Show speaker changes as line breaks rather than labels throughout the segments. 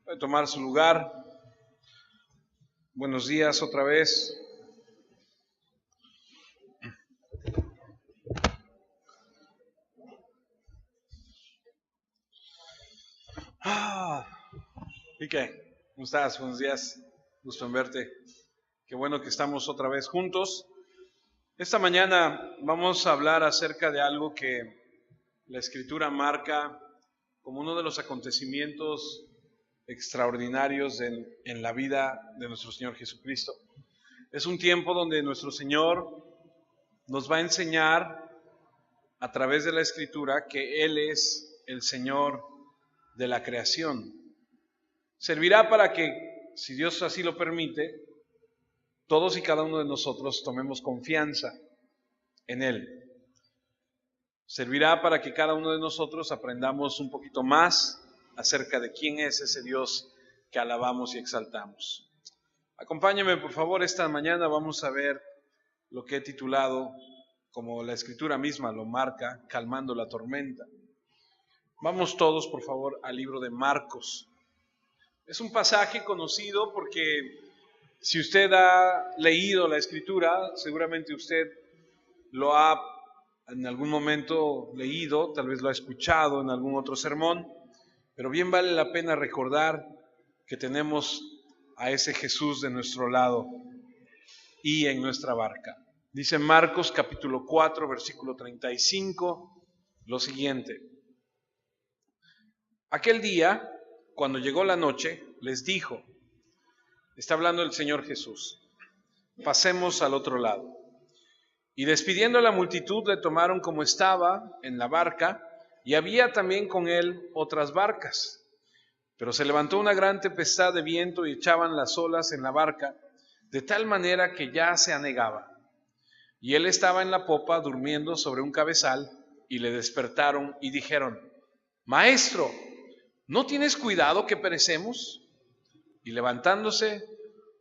Puede tomar su lugar. Buenos días otra vez. Quique, ¿cómo estás? Buenos días. Gusto en verte. Qué bueno que estamos otra vez juntos. Esta mañana vamos a hablar acerca de algo que la Escritura marca como uno de los acontecimientos extraordinarios en la vida de nuestro Señor Jesucristo. Es un tiempo donde nuestro Señor nos va a enseñar a través de la Escritura que Él es el Señor de la creación. Servirá para que, si Dios así lo permite, todos y cada uno de nosotros tomemos confianza en Él. Servirá para que cada uno de nosotros aprendamos un poquito más acerca de quién es ese Dios que alabamos y exaltamos. Acompáñame, por favor, esta mañana vamos a ver lo que he titulado, como la Escritura misma lo marca, calmando la tormenta. Vamos todos, por favor, al libro de Marcos. Es un pasaje conocido porque si usted ha leído la Escritura, seguramente usted lo ha en algún momento leído, tal vez lo ha escuchado en algún otro sermón, pero bien vale la pena recordar que tenemos a ese Jesús de nuestro lado y en nuestra barca. Dice Marcos capítulo 4, versículo 35, lo siguiente. Aquel día, cuando llegó la noche, les dijo, está hablando el Señor Jesús, pasemos al otro lado. Y despidiendo a la multitud, le tomaron como estaba en la barca, y había también con él otras barcas. Pero se levantó una gran tempestad de viento y echaban las olas en la barca, de tal manera que ya se anegaba. Y él estaba en la popa durmiendo sobre un cabezal, y le despertaron y dijeron, Maestro, ¿no tienes cuidado que perecemos? Y levantándose,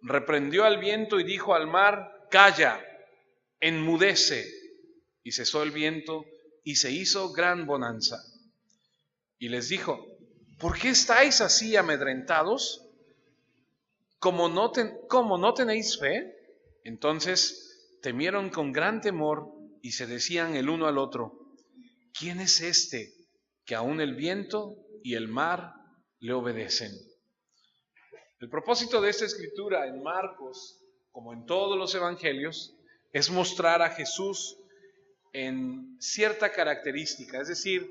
reprendió al viento y dijo al mar, Calla, enmudece. Y cesó el viento y se hizo gran bonanza. Y les dijo, ¿por qué estáis así amedrentados? ¿Cómo no tenéis fe? Entonces temieron con gran temor y se decían el uno al otro, ¿quién es este que aun el viento y el mar le obedecen? El propósito de esta escritura en Marcos, como en todos los evangelios, es mostrar a Jesús en cierta característica. Es decir,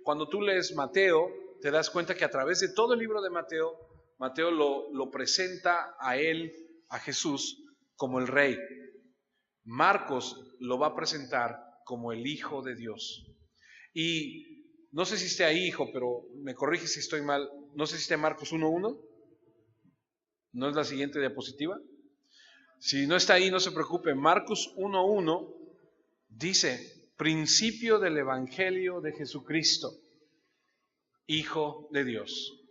cuando tú lees Mateo, te das cuenta que a través de todo el libro de Mateo, Mateo lo presenta a él, a Jesús, como el Rey. Marcos lo va a presentar como el Hijo de Dios. Y no sé si esté ahí, hijo, pero me corrige si estoy mal. No sé si esté Marcos 1:1. ¿No es la siguiente diapositiva? Si no está ahí, no se preocupe. Marcos 1:1 dice, principio del Evangelio de Jesucristo, Hijo de Dios.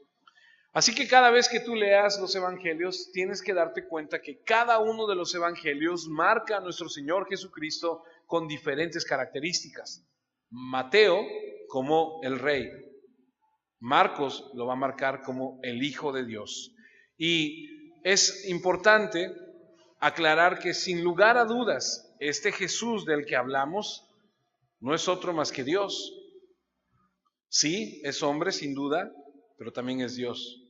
Así que cada vez que tú leas los evangelios, tienes que darte cuenta que cada uno de los evangelios marca a nuestro Señor Jesucristo con diferentes características. Mateo como el Rey. Marcos lo va a marcar como el Hijo de Dios. Y es importante aclarar que sin lugar a dudas, este Jesús del que hablamos no es otro más que Dios. Sí, es hombre sin duda, pero también es Dios.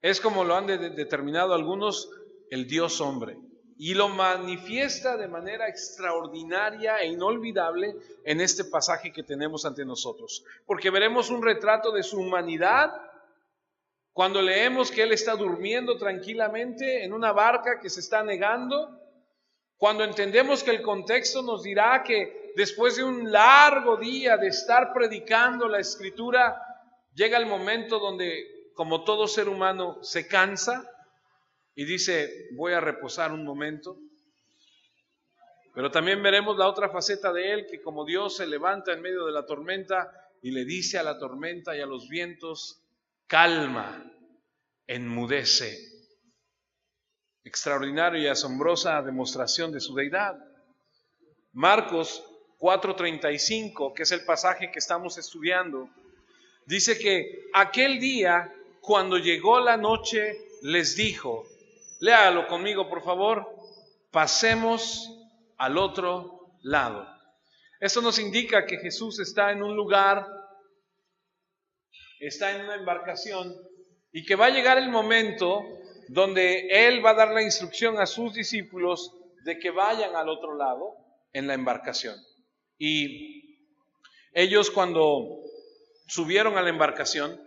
Es como lo han determinado algunos, el Dios hombre. Y lo manifiesta de manera extraordinaria e inolvidable en este pasaje que tenemos ante nosotros. Porque veremos un retrato de su humanidad cuando leemos que Él está durmiendo tranquilamente en una barca que se está anegando. Cuando entendemos que el contexto nos dirá que después de un largo día de estar predicando la Escritura, llega el momento donde, como todo ser humano, se cansa y dice, voy a reposar un momento. Pero también veremos la otra faceta de Él, que como Dios se levanta en medio de la tormenta y le dice a la tormenta y a los vientos, calma, enmudece. Extraordinaria y asombrosa demostración de su deidad. Marcos 4:35, que es el pasaje que estamos estudiando, dice que aquel día cuando llegó la noche, les dijo, léalo conmigo por favor, pasemos al otro lado. Esto nos indica que Jesús está en un lugar, está en una embarcación y que va a llegar el momento donde Él va a dar la instrucción a sus discípulos de que vayan al otro lado en la embarcación. Y ellos cuando subieron a la embarcación,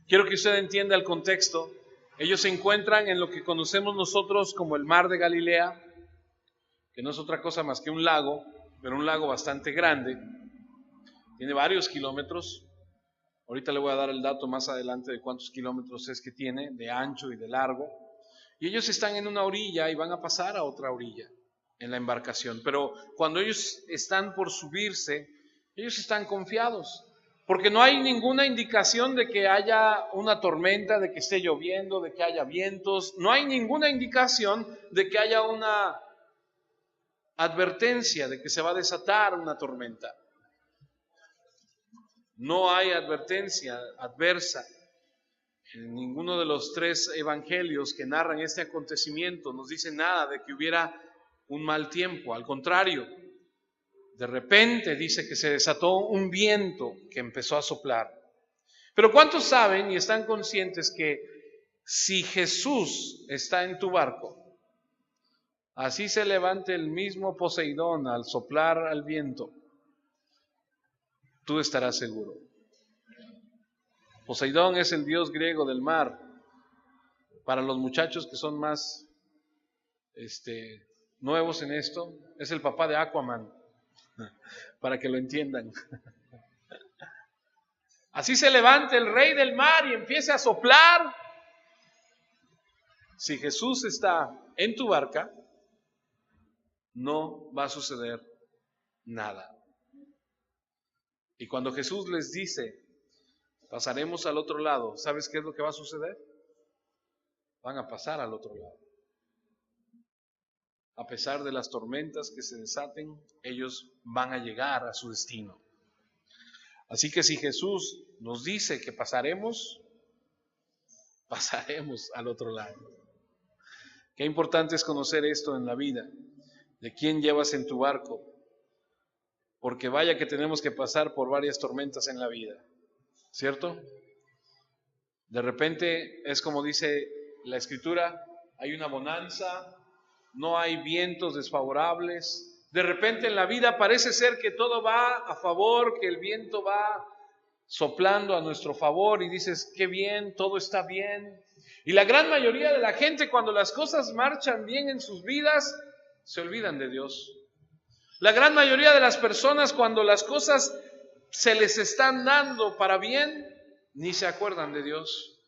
quiero que usted entienda el contexto. Ellos se encuentran en lo que conocemos nosotros como el mar de Galilea, que no es otra cosa más que un lago, pero un lago bastante grande. Tiene varios kilómetros. Ahorita le voy a dar el dato más adelante de cuántos kilómetros es que tiene, de ancho y de largo. Y ellos están en una orilla y van a pasar a otra orilla en la embarcación. Pero cuando ellos están por subirse, ellos están confiados. Porque no hay ninguna indicación de que haya una tormenta, de que esté lloviendo, de que haya vientos. No hay ninguna indicación de que haya una advertencia de que se va a desatar una tormenta. No hay advertencia adversa. En ninguno de los tres evangelios que narran este acontecimiento nos dice nada de que hubiera un mal tiempo. Al contrario, de repente dice que se desató un viento que empezó a soplar. Pero ¿cuántos saben y están conscientes que si Jesús está en tu barco, así se levante el mismo Poseidón al soplar al viento, tú estarás seguro? Poseidón es el dios griego del mar. Para los muchachos que son más nuevos en esto, es el papá de Aquaman, para que lo entiendan. Así se levante el rey del mar y empiece a soplar. Si Jesús está en tu barca, no va a suceder nada. Y cuando Jesús les dice, pasaremos al otro lado, ¿sabes qué es lo que va a suceder? Van a pasar al otro lado. A pesar de las tormentas que se desaten, ellos van a llegar a su destino. Así que si Jesús nos dice que pasaremos al otro lado. Qué importante es conocer esto en la vida, de quién llevas en tu barco, porque vaya que tenemos que pasar por varias tormentas en la vida, ¿cierto? De repente es como dice la Escritura, hay una bonanza, no hay vientos desfavorables. De repente en la vida parece ser que todo va a favor, que el viento va soplando a nuestro favor y dices, qué bien, todo está bien. Y la gran mayoría de la gente, cuando las cosas marchan bien en sus vidas, se olvidan de Dios. La gran mayoría de las personas, cuando las cosas se les están dando para bien, ni se acuerdan de Dios.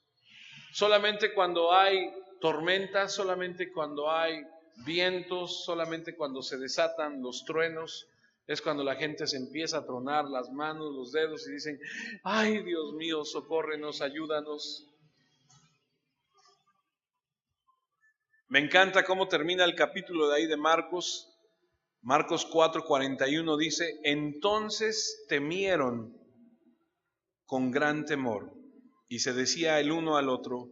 Solamente cuando hay tormentas, solamente cuando hay vientos, solamente cuando se desatan los truenos, es cuando la gente se empieza a tronar las manos, los dedos y dicen, ay Dios mío, socórrenos, ayúdanos. Me encanta cómo termina el capítulo de ahí de Marcos. Marcos 4:41 dice, entonces temieron con gran temor y se decía el uno al otro,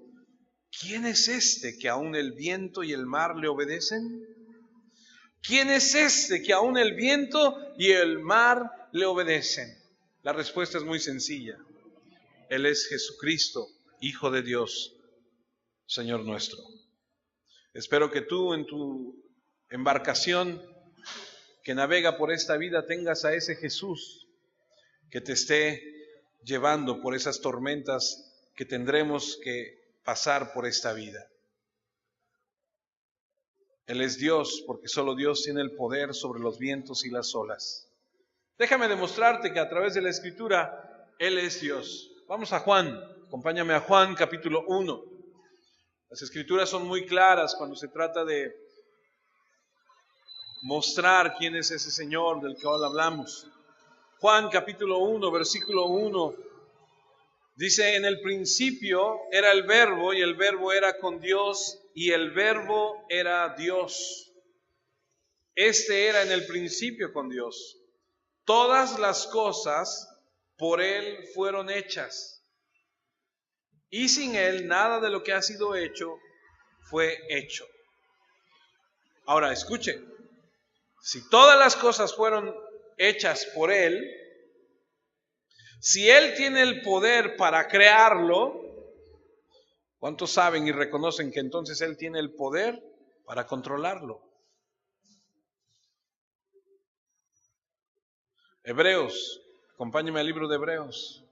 ¿quién es este que aún el viento y el mar le obedecen? ¿Quién es este que aún el viento y el mar le obedecen? La respuesta es muy sencilla. Él es Jesucristo, Hijo de Dios, Señor nuestro. Espero que tú en tu embarcación que navega por esta vida tengas a ese Jesús que te esté llevando por esas tormentas que tendremos que pasar por esta vida. Él es Dios, porque solo Dios tiene el poder sobre los vientos y las olas. Déjame demostrarte que a través de la Escritura, Él es Dios. Vamos a Juan, acompáñame a Juan capítulo 1. Las Escrituras son muy claras cuando se trata de mostrar quién es ese Señor del que hoy hablamos. Juan capítulo 1, versículo 1, dice, en el principio era el Verbo, y el Verbo era con Dios, y el Verbo era Dios. Este era en el principio con Dios. Todas las cosas por Él fueron hechas, y sin Él nada de lo que ha sido hecho fue hecho. Ahora, escuche, si todas las cosas fueron hechas por Él, si Él tiene el poder para crearlo, ¿cuántos saben y reconocen que entonces Él tiene el poder para controlarlo? Hebreos, acompáñeme al libro de Hebreos.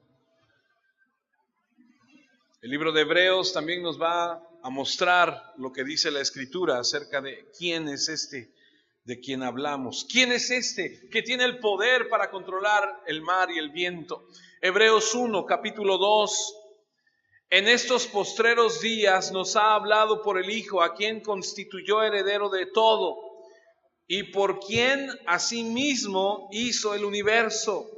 El libro de Hebreos también nos va a mostrar lo que dice la Escritura acerca de quién es este de quien hablamos. ¿Quién es este que tiene el poder para controlar el mar y el viento? Hebreos 1, capítulo 2. En estos postreros días nos ha hablado por el Hijo, a quien constituyó heredero de todo, y por quien asimismo hizo el universo,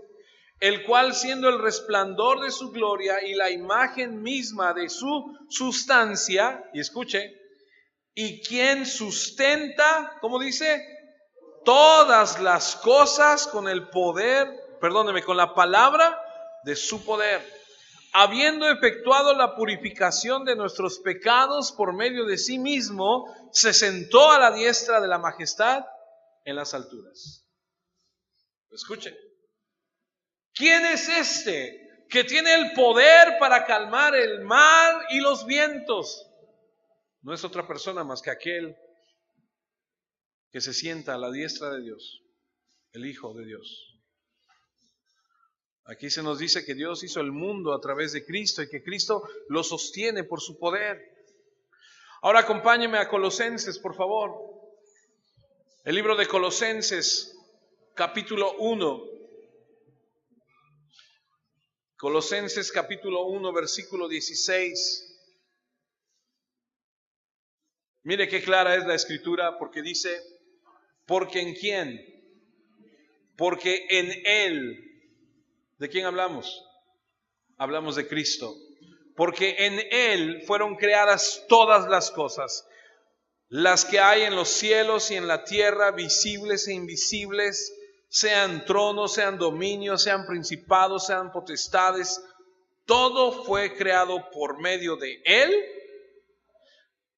el cual siendo el resplandor de su gloria y la imagen misma de su sustancia, y escuche, y quien sustenta, ¿cómo dice? Todas las cosas con el poder, perdóneme, con la palabra de su poder, habiendo efectuado la purificación de nuestros pecados por medio de sí mismo, se sentó a la diestra de la majestad en las alturas. Escuchen, ¿quién es este que tiene el poder para calmar el mar y los vientos? No es otra persona más que aquel que se sienta a la diestra de Dios, el Hijo de Dios. Aquí se nos dice que Dios hizo el mundo a través de Cristo y que Cristo lo sostiene por su poder. Ahora acompáñeme a Colosenses, por favor. El libro de Colosenses, capítulo 1. Colosenses, capítulo 1, versículo 16. Mire qué clara es la Escritura, porque dice, porque en quién, porque en Él. ¿De quién hablamos? Hablamos de Cristo. Porque en Él fueron creadas todas las cosas, las que hay en los cielos y en la tierra, visibles e invisibles, sean tronos, sean dominios, sean principados, sean potestades. Todo fue creado por medio de Él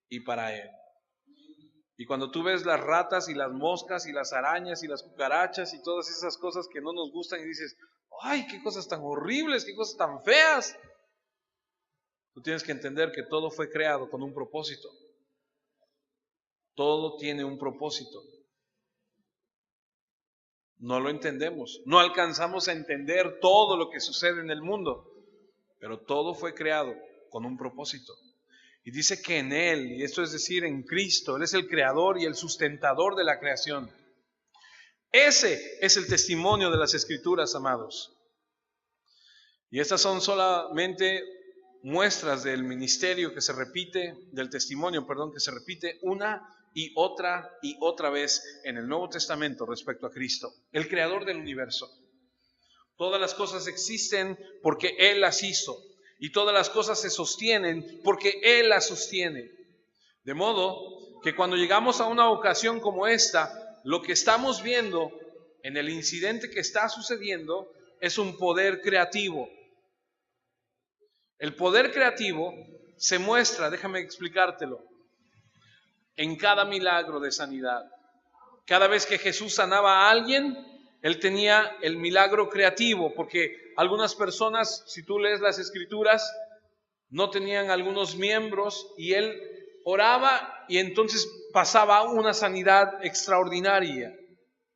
y para Él. Y cuando tú ves las ratas y las moscas y las arañas y las cucarachas y todas esas cosas que no nos gustan y dices, ¡ay, qué cosas tan horribles, qué cosas tan feas! Tú tienes que entender que todo fue creado con un propósito. Todo tiene un propósito. No lo entendemos, no alcanzamos a entender todo lo que sucede en el mundo, pero todo fue creado con un propósito. Y dice que en Él, y esto es decir, en Cristo, Él es el creador y el sustentador de la creación. Ese es el testimonio de las Escrituras, amados. Y estas son solamente muestras del ministerio que se repite, del testimonio, perdón, que se repite una y otra vez en el Nuevo Testamento respecto a Cristo, el creador del universo. Todas las cosas existen porque Él las hizo. Y todas las cosas se sostienen porque Él las sostiene. De modo que cuando llegamos a una ocasión como esta, lo que estamos viendo en el incidente que está sucediendo es un poder creativo. El poder creativo se muestra, déjame explicártelo, en cada milagro de sanidad. Cada vez que Jesús sanaba a alguien, Él tenía el milagro creativo, porque algunas personas, si tú lees las Escrituras, no tenían algunos miembros y Él oraba y entonces pasaba una sanidad extraordinaria.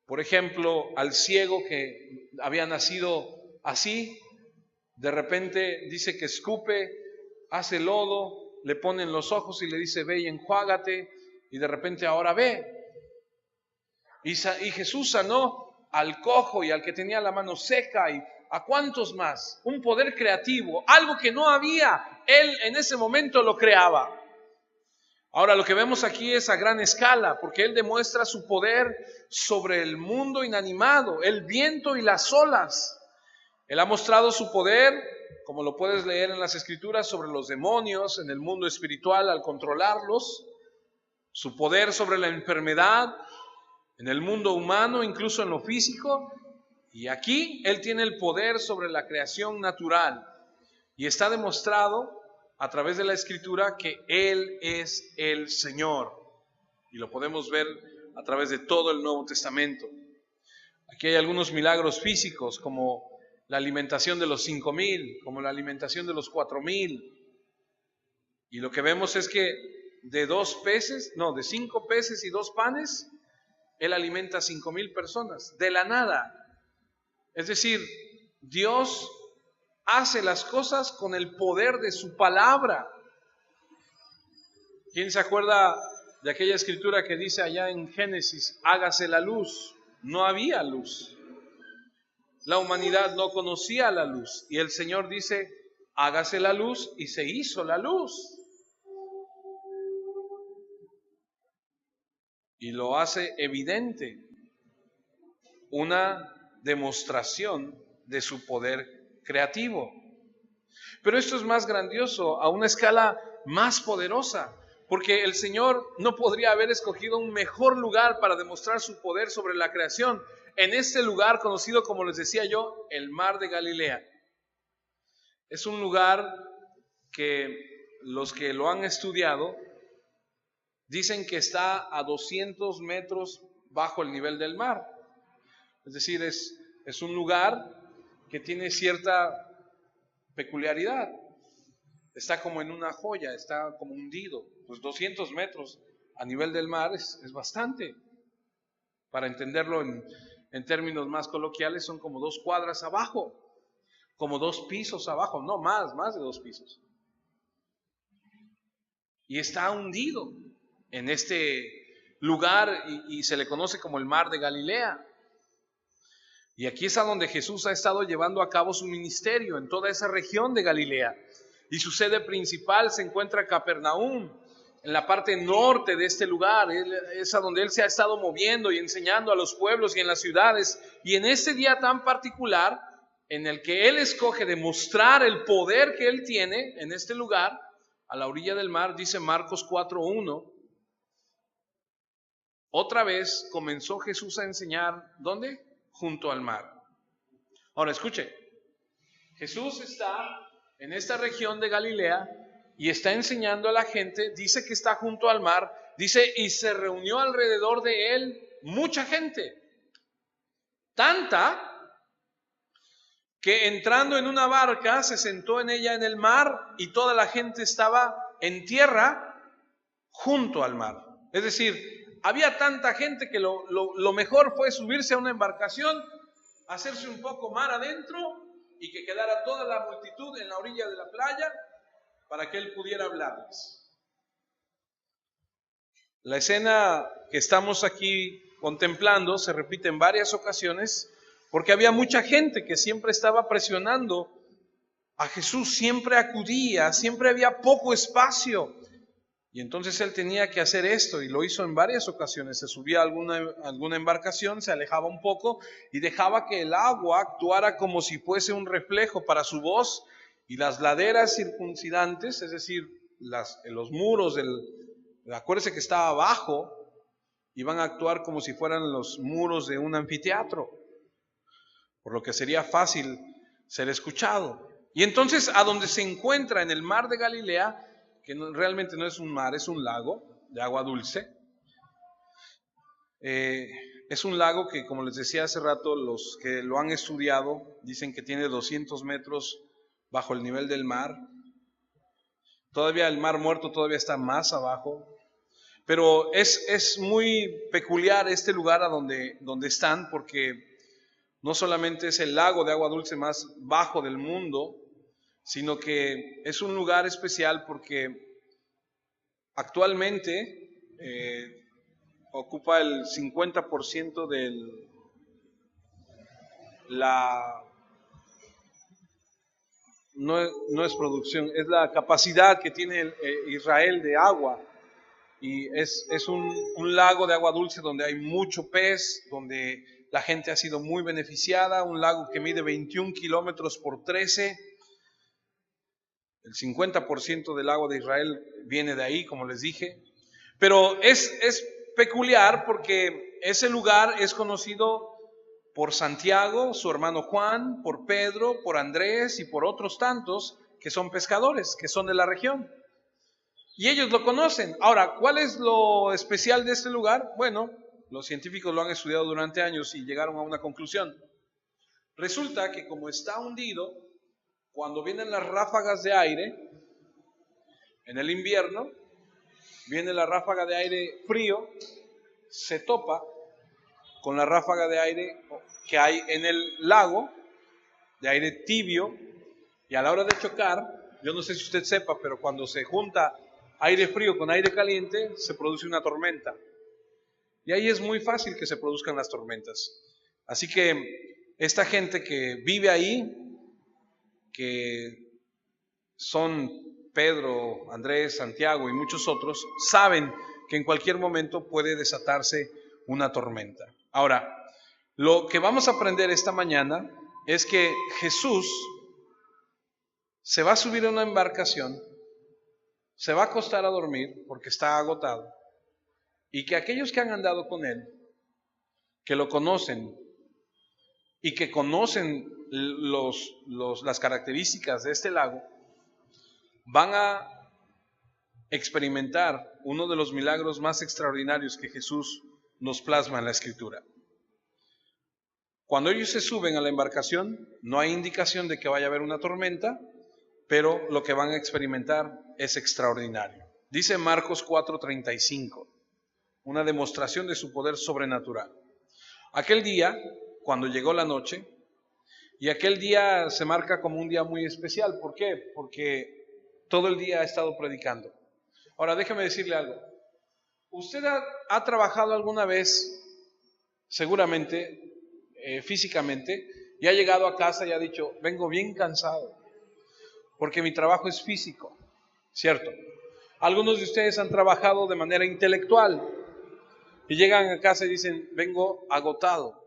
Por ejemplo, al ciego que había nacido así, de repente dice que escupe, hace lodo, le pone en los ojos y le dice, ve y enjuágate, y de repente ahora ve. Y Jesús sanó al cojo y al que tenía la mano seca y a cuántos más. Un poder creativo, algo que no había, Él en ese momento lo creaba. Ahora lo que vemos aquí es a gran escala, porque Él demuestra su poder sobre el mundo inanimado, el viento y las olas. Él ha mostrado su poder, como lo puedes leer en las Escrituras, sobre los demonios, en el mundo espiritual al controlarlos, su poder sobre la enfermedad, en el mundo humano, incluso en lo físico, y aquí Él tiene el poder sobre la creación natural. Y está demostrado a través de la Escritura que Él es el Señor. Y lo podemos ver a través de todo el Nuevo Testamento. Aquí hay algunos milagros físicos, como la alimentación de los 5,000, como la alimentación de los 4,000. Y lo que vemos es que de 5 peces y 2 panes, Él alimenta a 5,000 personas, de la nada. Es decir, Dios hace las cosas con el poder de su palabra. ¿Quién se acuerda de aquella escritura que dice allá en Génesis, hágase la luz? No había luz. La humanidad no conocía la luz. Y el Señor dice, hágase la luz, y se hizo la luz. Y lo hace evidente, una demostración de su poder creativo. Pero esto es más grandioso, a una escala más poderosa, porque el Señor no podría haber escogido un mejor lugar para demostrar su poder sobre la creación. En este lugar conocido, como les decía yo, el Mar de Galilea. Es un lugar que los que lo han estudiado dicen que está a 200 metros bajo el nivel del mar. Es decir, es un lugar que tiene cierta peculiaridad. Está como en una joya, está como hundido. Pues 200 metros a nivel del mar es bastante. Para entenderlo en términos más coloquiales, son como 2 cuadras abajo, como 2 pisos abajo, no más de 2 pisos. Y está hundido en este lugar y se le conoce como el Mar de Galilea. Y aquí es a donde Jesús ha estado llevando a cabo su ministerio, en toda esa región de Galilea. Y su sede principal se encuentra en Capernaum, en la parte norte de este lugar. Es a donde Él se ha estado moviendo y enseñando a los pueblos y en las ciudades. Y en este día tan particular, en el que Él escoge demostrar el poder que Él tiene en este lugar, a la orilla del mar, dice Marcos 4:1, otra vez comenzó Jesús a enseñar, ¿dónde? Junto al mar. Ahora escuche, Jesús está en esta región de Galilea y está enseñando a la gente, dice que está junto al mar, dice, y se reunió alrededor de él mucha gente, tanta que entrando en una barca se sentó en ella en el mar y toda la gente estaba en tierra junto al mar. Es decir, había tanta gente que lo mejor fue subirse a una embarcación, hacerse un poco mar adentro y que quedara toda la multitud en la orilla de la playa para que Él pudiera hablarles. La escena que estamos aquí contemplando se repite en varias ocasiones porque había mucha gente que siempre estaba presionando a Jesús, siempre acudía, siempre había poco espacio. Y entonces Él tenía que hacer esto y lo hizo en varias ocasiones. Se subía a alguna embarcación, se alejaba un poco y dejaba que el agua actuara como si fuese un reflejo para su voz, y las laderas circundantes, es decir, los muros acuérdese que estaba abajo, iban a actuar como si fueran los muros de un anfiteatro, por lo que sería fácil ser escuchado. Y entonces a donde se encuentra en el Mar de Galilea, que realmente no es un mar, es un lago de agua dulce. Es un lago que, como les decía hace rato, los que lo han estudiado dicen que tiene 200 metros bajo el nivel del mar. Todavía el Mar Muerto todavía está más abajo. Pero es muy peculiar este lugar a donde están, porque no solamente es el lago de agua dulce más bajo del mundo, sino que es un lugar especial porque actualmente ocupa el 50% no es producción, es la capacidad que tiene Israel de agua. Y es un lago de agua dulce donde hay mucho pez, donde la gente ha sido muy beneficiada, un lago que mide 21 kilómetros por 13. El 50% del agua de Israel viene de ahí, como les dije. Pero es peculiar porque ese lugar es conocido por Santiago, su hermano Juan, por Pedro, por Andrés y por otros tantos que son pescadores, que son de la región. Y ellos lo conocen. Ahora, ¿cuál es lo especial de este lugar? Bueno, los científicos lo han estudiado durante años y llegaron a una conclusión. Resulta que como está hundido, cuando vienen las ráfagas de aire, en el invierno, viene la ráfaga de aire frío, se topa con la ráfaga de aire que hay en el lago, de aire tibio, y a la hora de chocar, yo no sé si usted sepa, pero cuando se junta aire frío con aire caliente, se produce una tormenta. Y ahí es muy fácil que se produzcan las tormentas. Así que esta gente que vive ahí, que son Pedro, Andrés, Santiago y muchos otros, saben que en cualquier momento puede desatarse una tormenta. Ahora, lo que vamos a aprender esta mañana es que Jesús se va a subir a una embarcación, se va a acostar a dormir porque está agotado, y que aquellos que han andado con Él, que lo conocen y que conocen las características de este lago, van a experimentar uno de los milagros más extraordinarios que Jesús nos plasma en la Escritura. Cuando ellos se suben a la embarcación, no hay indicación de que vaya a haber una tormenta, pero lo que van a experimentar es extraordinario. Dice Marcos 4:35, una demostración de su poder sobrenatural. Aquel día, cuando llegó la noche, y aquel día se marca como un día muy especial. ¿Por qué? Porque todo el día ha estado predicando. Ahora, déjeme decirle algo. ¿Usted ha trabajado alguna vez, seguramente, físicamente, y ha llegado a casa y ha dicho, vengo bien cansado, porque mi trabajo es físico, ¿cierto? Algunos de ustedes han trabajado de manera intelectual y llegan a casa y dicen, vengo agotado,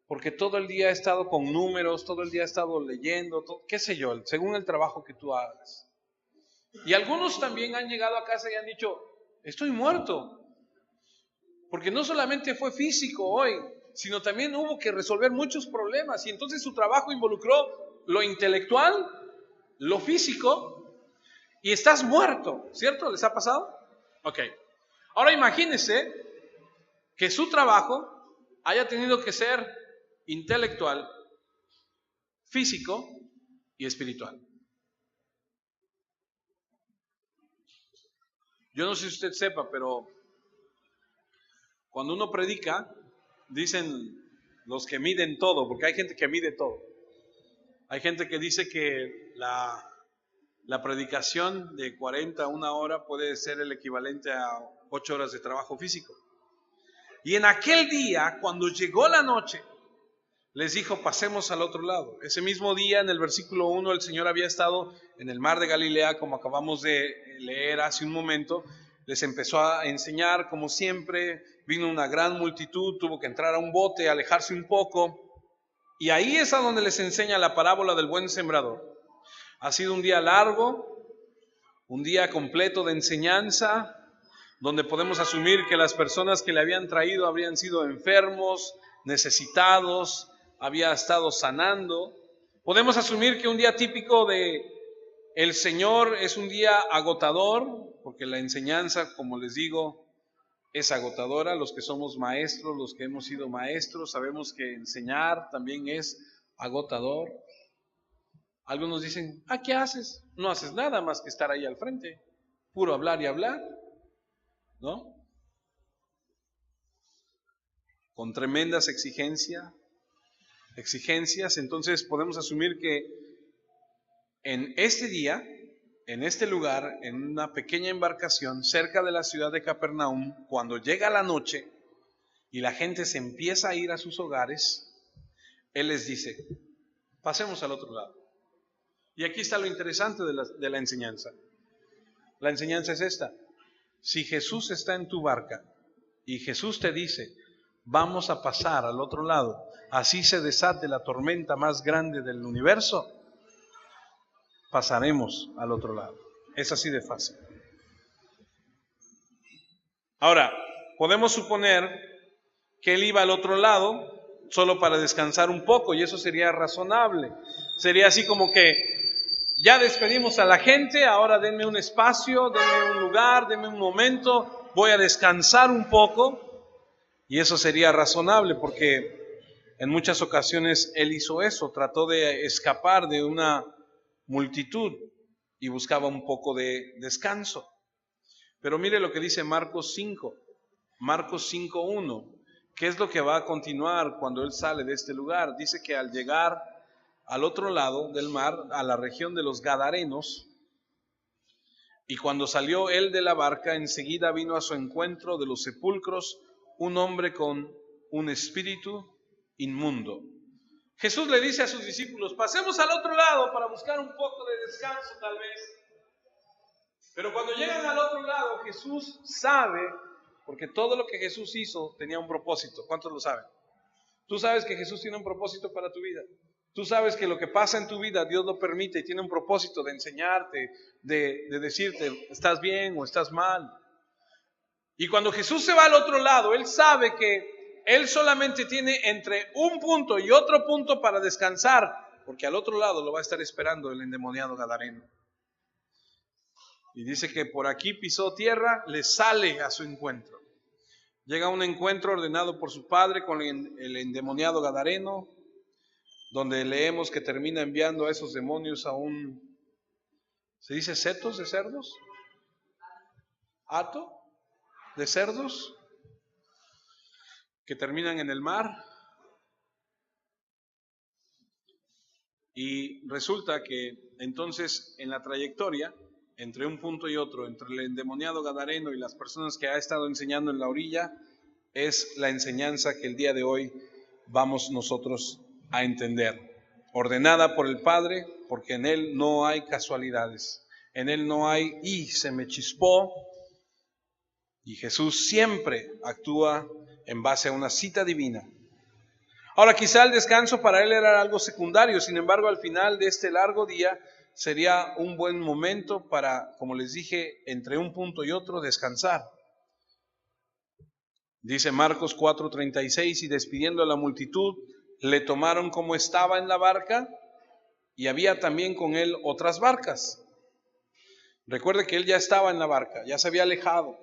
porque todo el día he estado con números, todo el día he estado leyendo, qué sé yo, según el trabajo que tú hagas. Y algunos también han llegado a casa y han dicho, estoy muerto, porque no solamente fue físico hoy, sino también hubo que resolver muchos problemas, y entonces su trabajo involucró lo intelectual, lo físico, y estás muerto, ¿cierto? ¿Les ha pasado? Ok. Ahora imagínense que su trabajo haya tenido que ser intelectual, físico y espiritual. Yo no sé si usted sepa, pero cuando uno predica, dicen los que miden todo, porque hay gente que mide todo. Hay gente que dice que la predicación de 40 a 1 hora puede ser el equivalente a 8 horas de trabajo físico. Y en aquel día, cuando llegó la noche, les dijo, pasemos al otro lado. Ese mismo día, en el versículo 1, el Señor había estado en el mar de Galilea, como acabamos de leer hace un momento. Les empezó a enseñar, como siempre, vino una gran multitud, tuvo que entrar a un bote, alejarse un poco. Y ahí es a donde les enseña la parábola del buen sembrador. Ha sido un día largo, un día completo de enseñanza, donde podemos asumir que las personas que le habían traído habrían sido enfermos, necesitados, había estado sanando. Podemos asumir que un día típico de el Señor es un día agotador, porque la enseñanza, como les digo, es agotadora. Los que somos maestros, los que hemos sido maestros, sabemos que enseñar también es agotador. Algunos dicen, ¿qué haces? No haces nada más que estar ahí al frente, puro hablar y hablar, ¿no? Con tremendas exigencias, entonces podemos asumir que en este día, en este lugar, en una pequeña embarcación cerca de la ciudad de Capernaum, cuando llega la noche y la gente se empieza a ir a sus hogares, Él les dice, pasemos al otro lado. Y aquí está lo interesante de la enseñanza. La enseñanza es esta. Si Jesús está en tu barca y Jesús te dice, vamos a pasar al otro lado, así se desate la tormenta más grande del universo, pasaremos al otro lado. Es así de fácil. Ahora, podemos suponer que Él iba al otro lado solo para descansar un poco, y eso sería razonable. Sería así como que ya despedimos a la gente, ahora denme un espacio, denme un lugar, denme un momento, voy a descansar un poco. Y eso sería razonable porque en muchas ocasiones él hizo eso, trató de escapar de una multitud y buscaba un poco de descanso. Pero mire lo que dice Marcos 5, Marcos 5:1, ¿qué es lo que va a continuar cuando él sale de este lugar? Dice que al llegar al otro lado del mar, a la región de los Gadarenos, y cuando salió él de la barca, enseguida vino a su encuentro de los sepulcros un hombre con un espíritu inmundo. Jesús le dice a sus discípulos, pasemos al otro lado para buscar un poco de descanso tal vez. Pero cuando llegan al otro lado, Jesús sabe, porque todo lo que Jesús hizo tenía un propósito. ¿Cuántos lo saben? Tú sabes que Jesús tiene un propósito para tu vida. Tú sabes que lo que pasa en tu vida Dios lo permite y tiene un propósito de enseñarte, de decirte, estás bien o estás mal. Y cuando Jesús se va al otro lado, Él sabe que Él solamente tiene entre un punto y otro punto para descansar, porque al otro lado lo va a estar esperando el endemoniado gadareno. Y dice que por aquí pisó tierra, le sale a su encuentro. Llega a un encuentro ordenado por su padre con el endemoniado gadareno, donde leemos que termina enviando a esos demonios a un, ¿se dice setos de cerdos? ¿Hato de cerdos? Que terminan en el mar. Y resulta que entonces en la trayectoria, entre un punto y otro, entre el endemoniado gadareno y las personas que ha estado enseñando en la orilla, es la enseñanza que el día de hoy vamos nosotros a entender. Ordenada por el Padre, porque en Él no hay casualidades, en Él no hay, y se me chispó, y Jesús siempre actúa en base a una cita divina. Ahora, quizá el descanso para Él era algo secundario, sin embargo, al final de este largo día sería un buen momento para, como les dije, entre un punto y otro, descansar. Dice Marcos 4:36, y despidiendo a la multitud, le tomaron como estaba en la barca, y había también con él otras barcas. Recuerde que él ya estaba en la barca, ya se había alejado.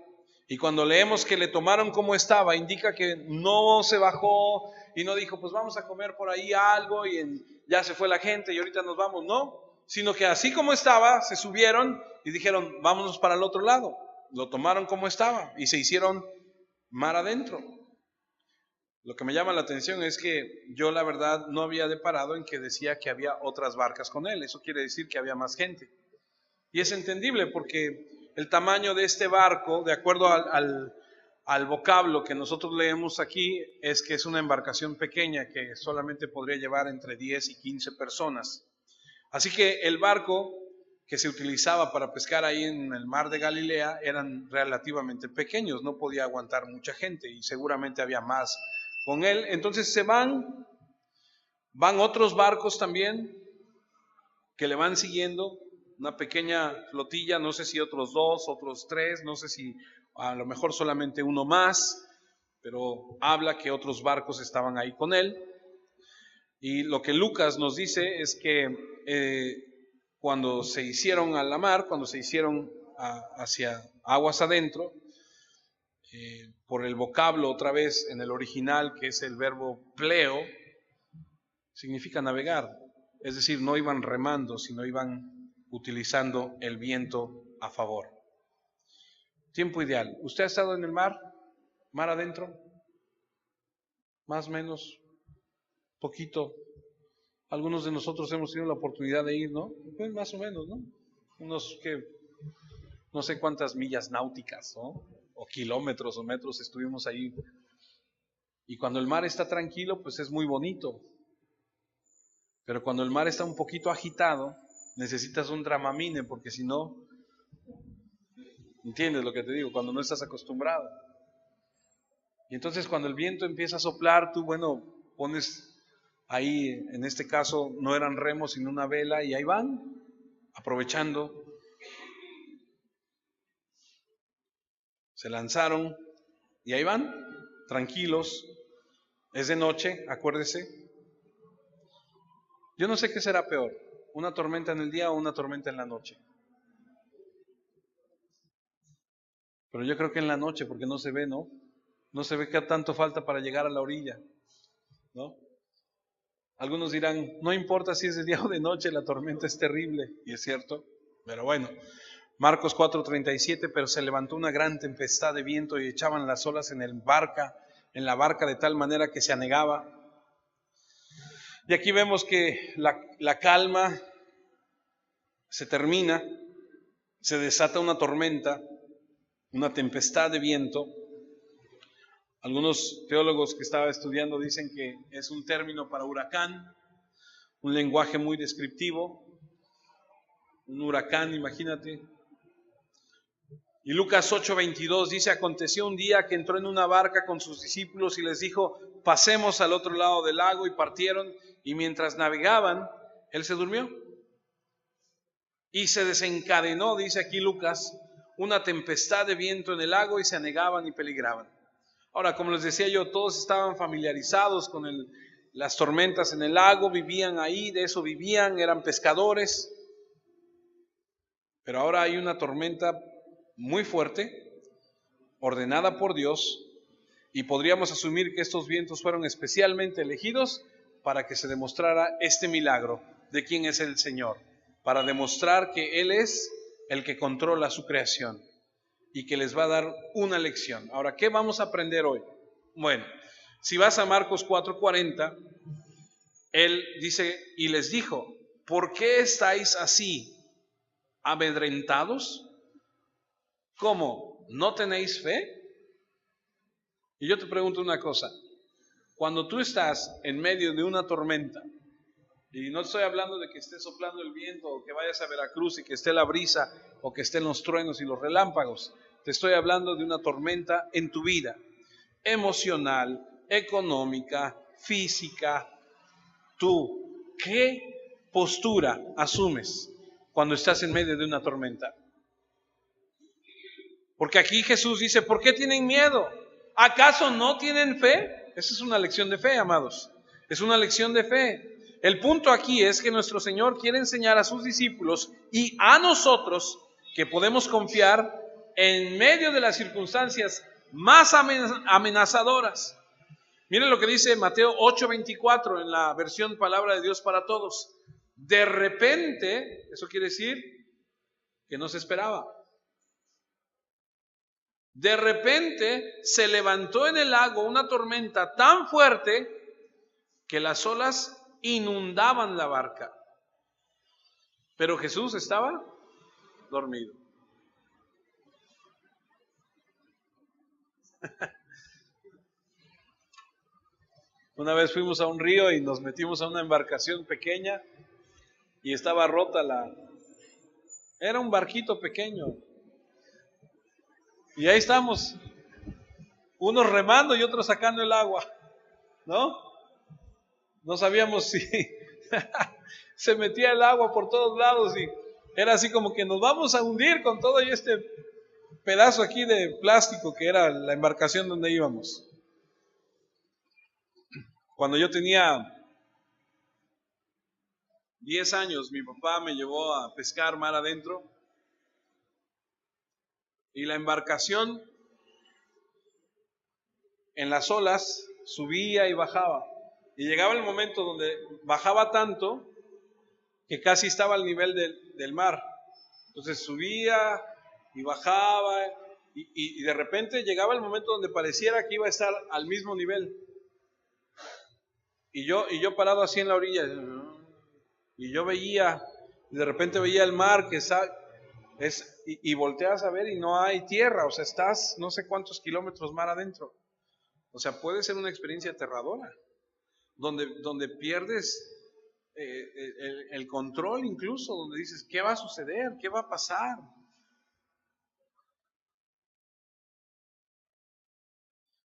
Y cuando leemos que le tomaron como estaba, indica que no se bajó y no dijo, pues vamos a comer por ahí algo y ya se fue la gente y ahorita nos vamos, no. Sino que así como estaba, se subieron y dijeron, vámonos para el otro lado. Lo tomaron como estaba y se hicieron mar adentro. Lo que me llama la atención es que yo la verdad no había deparado en que decía que había otras barcas con él. Eso quiere decir que había más gente. Y es entendible porque el tamaño de este barco, de acuerdo al vocablo que nosotros leemos aquí, es que es una embarcación pequeña que solamente podría llevar entre 10 y 15 personas. Así que el barco que se utilizaba para pescar ahí en el mar de Galilea eran relativamente pequeños, no podía aguantar mucha gente y seguramente había más con él. Entonces se van otros barcos también que le van siguiendo, una pequeña flotilla, no sé si otros 2, otros 3, no sé si a lo mejor solamente uno más, pero habla que otros barcos estaban ahí con él. Y lo que Lucas nos dice es que cuando se hicieron a la mar, cuando se hicieron hacia aguas adentro, por el vocablo otra vez en el original, que es el verbo pleo, significa navegar. Es decir, no iban remando, sino iban utilizando el viento a favor. Tiempo ideal. ¿Usted ha estado en el mar? ¿Mar adentro? Más o menos, poquito. Algunos de nosotros hemos tenido la oportunidad de ir, ¿no? Pues más o menos, ¿no? Unos que no sé cuántas millas náuticas, ¿no? O kilómetros o metros estuvimos ahí. Y cuando el mar está tranquilo, pues es muy bonito. Pero cuando el mar está un poquito agitado, necesitas un Dramamine, porque si no, ¿entiendes lo que te digo? Cuando no estás acostumbrado. Y entonces cuando el viento empieza a soplar, tú, bueno, pones ahí, en este caso, no eran remos, sino una vela, y ahí van, aprovechando. Se lanzaron, y ahí van, tranquilos. Es de noche, acuérdese. Yo no sé qué será peor, ¿Una tormenta en el día o una tormenta en la noche? Pero yo creo que en la noche, porque no se ve, ¿no? No se ve qué tanto falta para llegar a la orilla, ¿no? Algunos dirán, no importa si es de día o de noche, la tormenta es terrible, y es cierto, pero bueno. Marcos 4:37, pero se levantó una gran tempestad de viento y echaban las olas en la barca de tal manera que se anegaba. Y aquí vemos que la calma se termina, se desata una tormenta, una tempestad de viento. Algunos teólogos que estaba estudiando dicen que es un término para huracán, un lenguaje muy descriptivo. Un huracán, imagínate. Y Lucas 8:22 dice, aconteció un día que entró en una barca con sus discípulos y les dijo, pasemos al otro lado del lago, y partieron, y mientras navegaban, él se durmió. Y se desencadenó, dice aquí Lucas, una tempestad de viento en el lago, y se anegaban y peligraban. Ahora, como les decía yo, todos estaban familiarizados con las tormentas en el lago, vivían ahí, de eso vivían, eran pescadores. Pero ahora hay una tormenta muy fuerte, ordenada por Dios, y podríamos asumir que estos vientos fueron especialmente elegidos para que se demostrara este milagro de quién es el Señor, para demostrar que Él es el que controla su creación y que les va a dar una lección. Ahora, ¿qué vamos a aprender hoy? Bueno, si vas a Marcos 4:40, Él dice, y les dijo, ¿por qué estáis así amedrentados? ¿Cómo? ¿No tenéis fe? Y yo te pregunto una cosa, cuando tú estás en medio de una tormenta, y no estoy hablando de que esté soplando el viento, o que vayas a Veracruz y que esté la brisa, o que estén los truenos y los relámpagos, te estoy hablando de una tormenta en tu vida, emocional, económica, física. Tú, ¿qué postura asumes cuando estás en medio de una tormenta? Porque aquí Jesús dice, ¿por qué tienen miedo? ¿Acaso no tienen fe? Esa es una lección de fe, amados. Es una lección de fe. El punto aquí es que nuestro Señor quiere enseñar a sus discípulos y a nosotros que podemos confiar en medio de las circunstancias más amenazadoras. Miren lo que dice Mateo 8:24 en la versión Palabra de Dios para Todos. De repente, eso quiere decir que no se esperaba. De repente se levantó en el lago una tormenta tan fuerte que las olas inundaban la barca. Pero Jesús estaba dormido. Una vez fuimos a un río y nos metimos a una embarcación pequeña y estaba rota Era un barquito pequeño. Y ahí estamos, unos remando y otros sacando el agua, ¿no? No sabíamos si se metía el agua por todos lados y era así como que nos vamos a hundir con todo y este pedazo aquí de plástico que era la embarcación donde íbamos. Cuando yo tenía 10 años, mi papá me llevó a pescar mar adentro y la embarcación en las olas subía y bajaba. Y llegaba el momento donde bajaba tanto que casi estaba al nivel del mar. Entonces subía y bajaba y de repente llegaba el momento donde pareciera que iba a estar al mismo nivel. Y yo parado así en la orilla y yo veía, y de repente veía el mar y volteas a ver y no hay tierra, o sea, estás no sé cuántos kilómetros mar adentro. O sea, puede ser una experiencia aterradora, donde pierdes el control incluso, donde dices, ¿qué va a suceder? ¿Qué va a pasar?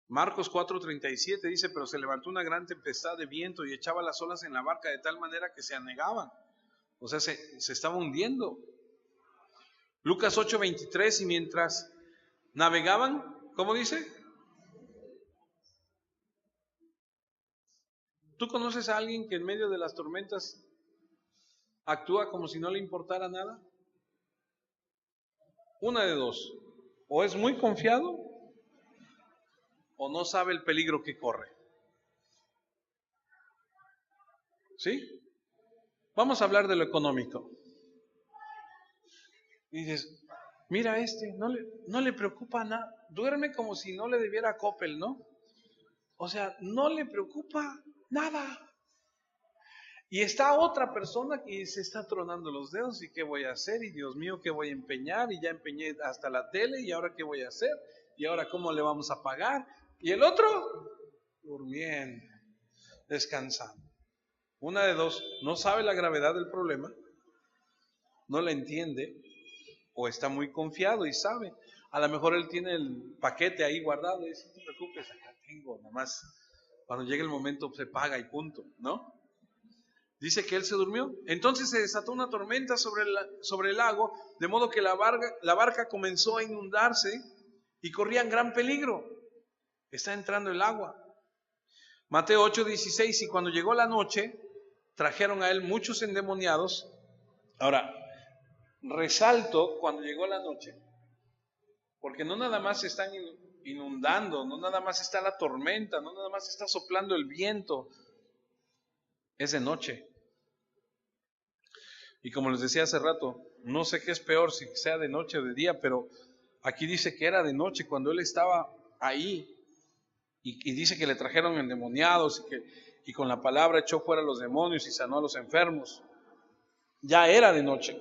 Marcos 4:37 dice, pero se levantó una gran tempestad de viento y echaba las olas en la barca de tal manera que se anegaban. O sea, se estaba hundiendo. Lucas 8:23, y mientras navegaban, ¿cómo dice? ¿Tú conoces a alguien que en medio de las tormentas actúa como si no le importara nada. Una de dos, o es muy confiado o no sabe el peligro que corre. ¿Sí? Vamos a hablar de lo económico. Y dices, mira no le preocupa nada, duerme como si no le debiera Coppel, ¿no? O sea, no le preocupa nada. Y está otra persona que se está tronando los dedos y qué voy a hacer y Dios mío, qué voy a empeñar y ya empeñé hasta la tele y ahora qué voy a hacer y ahora cómo le vamos a pagar. Y el otro durmiendo, descansando. Una de dos, no sabe la gravedad del problema, no la entiende o está muy confiado y sabe. A lo mejor él tiene el paquete ahí guardado y dice, no te preocupes, acá tengo, nada más cuando llegue el momento se paga y punto, ¿no? Dice que él se durmió. Entonces se desató una tormenta sobre el lago, de modo que la barca comenzó a inundarse y corrían gran peligro. Está entrando el agua. Mateo 8:16, y cuando llegó la noche, trajeron a él muchos endemoniados. Ahora, resalto cuando llegó la noche, porque no nada más se están inundando, no nada más está la tormenta, no nada más está soplando el viento, es de noche. Y como les decía hace rato, no sé qué es peor, si sea de noche o de día, pero aquí dice que era de noche cuando él estaba ahí. Y dice que le trajeron endemoniados y con la palabra echó fuera a los demonios y sanó a los enfermos. Ya era de noche.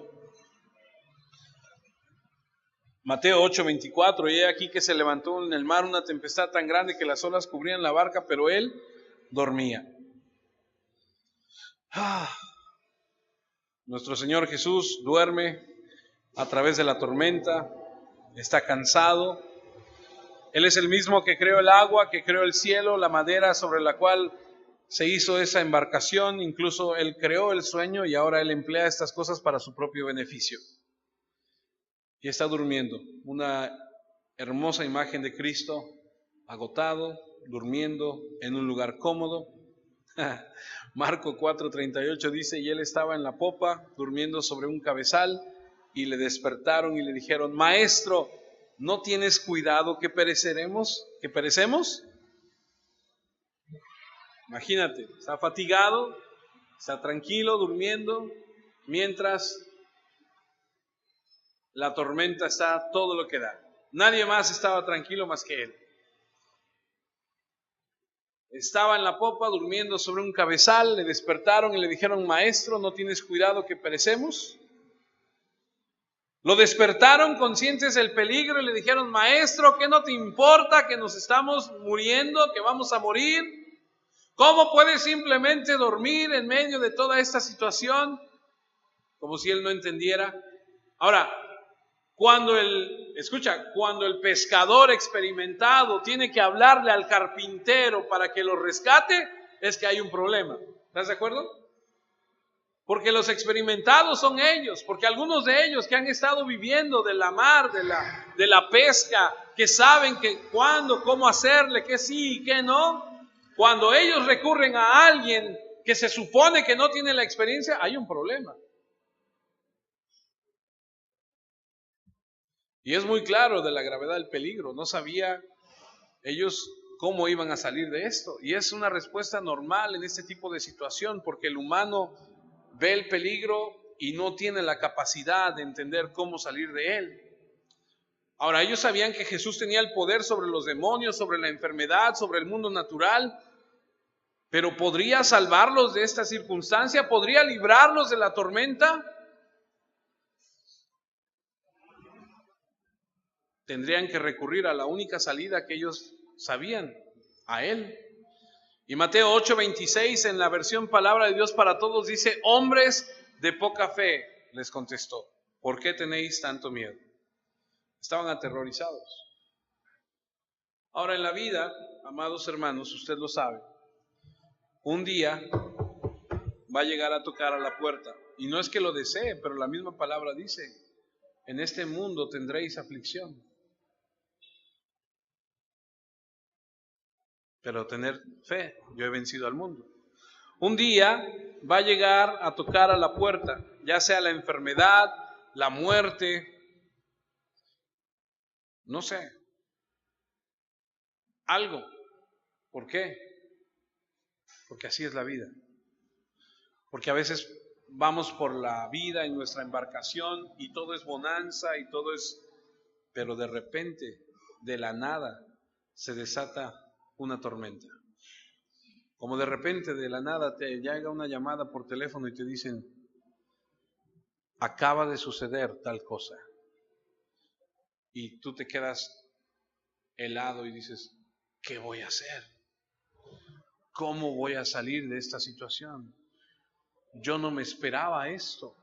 Mateo 8:24, y he aquí que se levantó en el mar una tempestad tan grande que las olas cubrían la barca, pero él dormía. Nuestro Señor Jesús duerme a través de la tormenta, está cansado. Él es el mismo que creó el agua, que creó el cielo, la madera sobre la cual se hizo esa embarcación. Incluso Él creó el sueño y ahora Él emplea estas cosas para su propio beneficio. Y está durmiendo. Una hermosa imagen de Cristo, agotado, durmiendo en un lugar cómodo. Marco 4:38 dice, y Él estaba en la popa, durmiendo sobre un cabezal, y le despertaron y le dijeron, Maestro, ¿no tienes cuidado que pereceremos? ¿Que perecemos? Imagínate, está fatigado, está tranquilo, durmiendo, mientras la tormenta está todo lo que da. Nadie más estaba tranquilo más que él. Estaba en la popa, durmiendo sobre un cabezal, le despertaron y le dijeron, Maestro, ¿no tienes cuidado que perecemos? Lo despertaron conscientes del peligro y le dijeron, Maestro, ¿qué no te importa que nos estamos muriendo, que vamos a morir? ¿Cómo puedes simplemente dormir en medio de toda esta situación? Como si él no entendiera. Ahora, cuando el pescador experimentado tiene que hablarle al carpintero para que lo rescate, es que hay un problema. ¿Estás de acuerdo? Porque los experimentados son ellos, porque algunos de ellos que han estado viviendo de la mar, de la pesca, que saben que cuándo, cómo hacerle, que sí y que no, cuando ellos recurren a alguien que se supone que no tiene la experiencia, hay un problema. Y es muy claro de la gravedad del peligro, no sabía ellos cómo iban a salir de esto. Y es una respuesta normal en este tipo de situación, porque el humano ve el peligro y no tiene la capacidad de entender cómo salir de él. Ahora, ellos sabían que Jesús tenía el poder sobre los demonios, sobre la enfermedad, sobre el mundo natural, pero ¿podría salvarlos de esta circunstancia? ¿Podría librarlos de la tormenta? Tendrían que recurrir a la única salida que ellos sabían, a Él. Y Mateo 8:26 en la versión Palabra de Dios para Todos dice, hombres de poca fe, les contestó, ¿por qué tenéis tanto miedo? Estaban aterrorizados. Ahora en la vida, amados hermanos, usted lo sabe, un día va a llegar a tocar a la puerta. Y no es que lo desee, pero la misma palabra dice, en este mundo tendréis aflicción. Pero tener fe, yo he vencido al mundo. Un día va a llegar a tocar a la puerta, ya sea la enfermedad, la muerte, no sé, algo. ¿Por qué? Porque así es la vida. Porque a veces vamos por la vida en nuestra embarcación y todo es bonanza y todo es... Pero de repente, de la nada, se desata una tormenta. Como de repente, de la nada, te llega una llamada por teléfono y te dicen, acaba de suceder tal cosa. Y tú te quedas helado y dices, ¿qué voy a hacer? ¿Cómo voy a salir de esta situación? Yo no me esperaba esto.